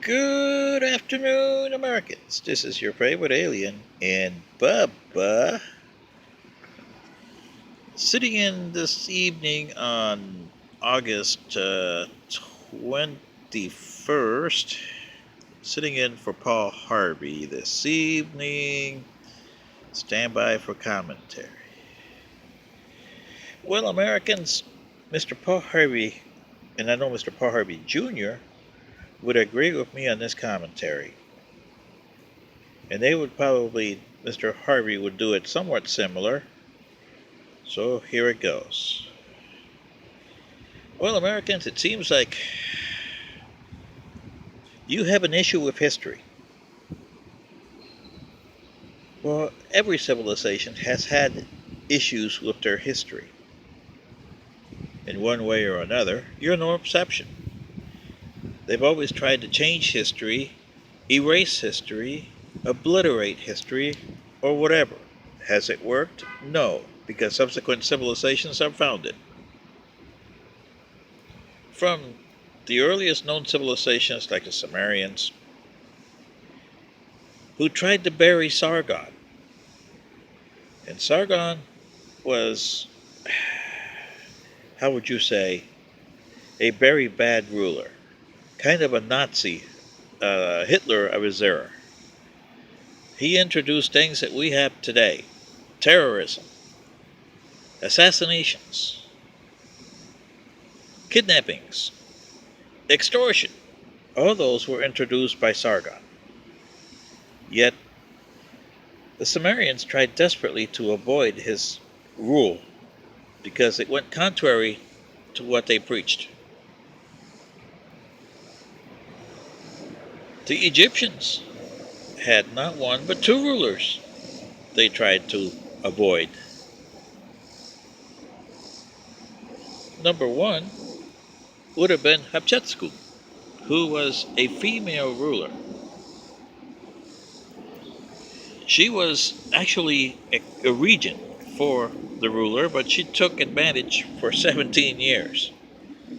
Good afternoon, Americans. This is your favorite alien, and Bubba, sitting in this evening on August 21st, sitting in for Paul Harvey this evening. Stand by for commentary. Well, Americans, Mr. Paul Harvey, and I know Mr. Paul Harvey Jr., would agree with me on this commentary. And they would probably, Mr. Harvey would do it somewhat similar. So here it goes. Well, Americans, it seems like you have an issue with history. Well, every civilization has had issues with their history. In one way or another, you're no exception. They've always tried to change history, erase history, obliterate history, or whatever. Has it worked? No, because subsequent civilizations have found it. From the earliest known civilizations like the Sumerians, who tried to bury Sargon. And Sargon was, how would you say, a very bad ruler. Kind of a Nazi, Hitler of his era. He introduced things that we have today. Terrorism, assassinations, kidnappings, extortion. All those were introduced by Sargon. Yet, the Sumerians tried desperately to avoid his rule because it went contrary to what they preached. The Egyptians had not one but two rulers they tried to avoid. Number one would have been Hatshepsut, who was a female ruler. She was actually a regent for the ruler, but she took advantage for 17 years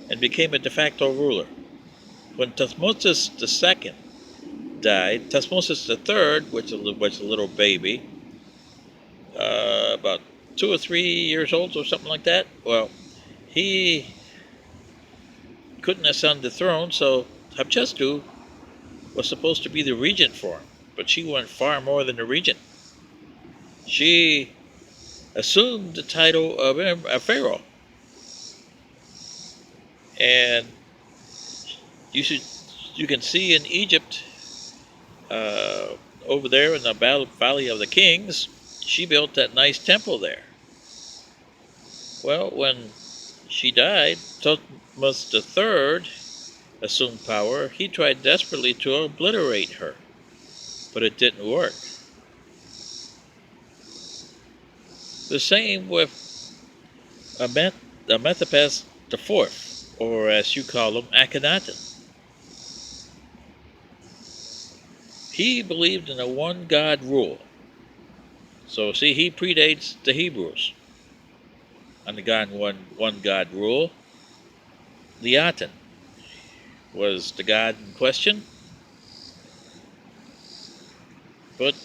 and became a de facto ruler. When Thutmose II died, Thutmose III, which was a little baby, about 2 or 3 years old or something like that, well, he couldn't ascend the throne, so Hatshepsut was supposed to be the regent for him, but she went far more than a regent. She assumed the title of a pharaoh, and you can see in Egypt, over there in the Valley of the Kings, she built that nice temple there. Well, when she died, Thutmose III assumed power. He tried desperately to obliterate her, but it didn't work. The same with Amenhotep IV, or as you call him, Akhenaten. He believed in a one-God rule. So see, he predates the Hebrews on the one God rule. The Aten was the God in question, but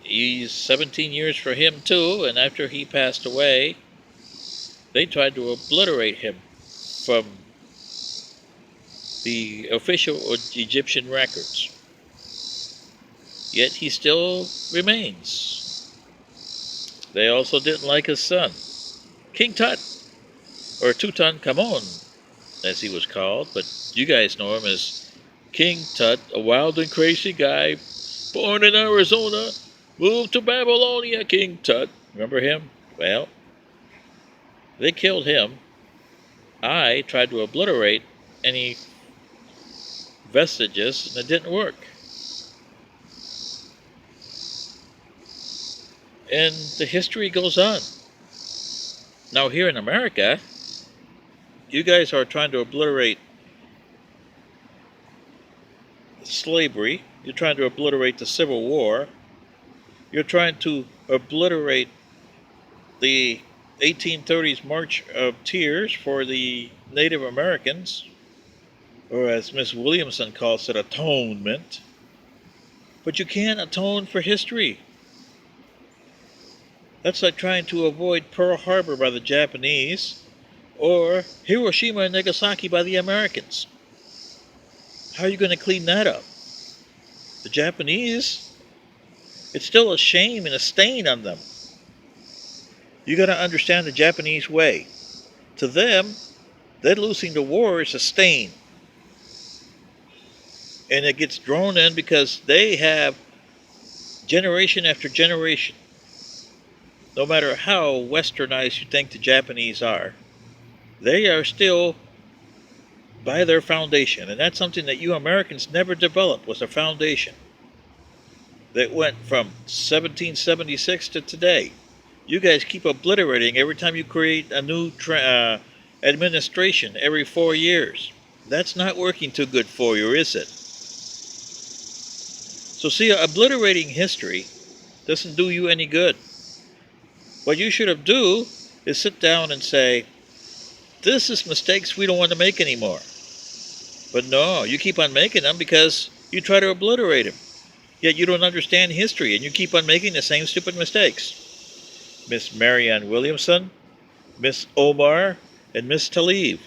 he's 17 years for him too, and after he passed away, they tried to obliterate him from the official Egyptian records. Yet he still remains. They also didn't like his son, King Tut, or Tutankhamun, as he was called, but you guys know him as King Tut, a wild and crazy guy, born in Arizona, moved to Babylonia, King Tut. Remember him? Well, they killed him. I tried to obliterate any vestiges, and it didn't work. And the history goes on. Now here in America, you guys are trying to obliterate slavery. You're trying to obliterate the Civil War. You're trying to obliterate the 1830s March of Tears for the Native Americans. or as Miss Williamson calls it, atonement. But you can't atone for history. That's like trying to avoid Pearl Harbor by the Japanese or Hiroshima and Nagasaki by the Americans. How are you going to clean that up? The Japanese, it's still a shame and a stain on them. You got to understand the Japanese way. To them, that losing the war is a stain. And it gets thrown in because they have generation after generation. No matter how westernized you think the Japanese are, they are still by their foundation. And that's something that you Americans never developed, was a foundation that went from 1776 to today. You guys keep obliterating every time you create a new administration every 4 years. That's not working too good for you, is it? So see, obliterating history doesn't do you any good. What you should have do is sit down and say, this is mistakes we don't want to make anymore. But no, you keep on making them because you try to obliterate them. Yet you don't understand history and you keep on making the same stupid mistakes. Miss Marianne Williamson, Miss Omar, and Miss Tlaib.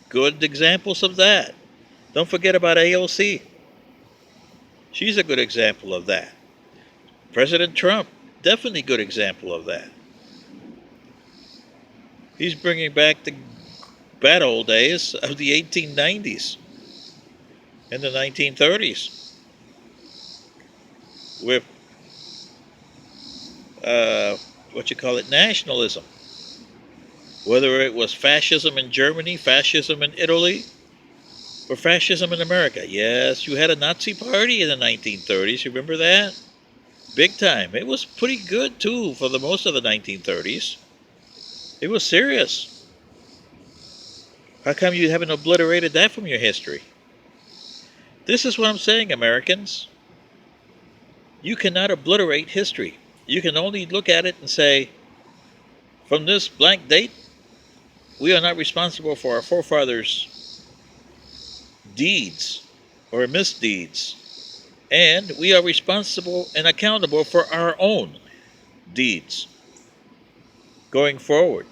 Good examples of that. Don't forget about AOC. She's a good example of that. President Trump, definitely a good example of that. He's bringing back the bad old days of the 1890s and the 1930s with nationalism. Whether it was fascism in Germany, fascism in Italy, or fascism in America. Yes, you had a Nazi party in the 1930s. You remember that? Big time. It was pretty good, too, for the most of the 1930s. It was serious. How come you haven't obliterated that from your history? This is what I'm saying, Americans. You cannot obliterate history. You can only look at it and say, from this blank date, we are not responsible for our forefathers' deeds or misdeeds. And we are responsible and accountable for our own deeds going forward.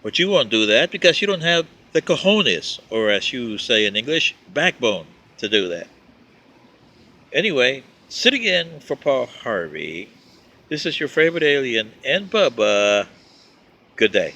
But you won't do that because you don't have the cojones, or as you say in English, backbone to do that. Anyway, sitting in for Paul Harvey, this is your favorite alien and Bubba. Good day.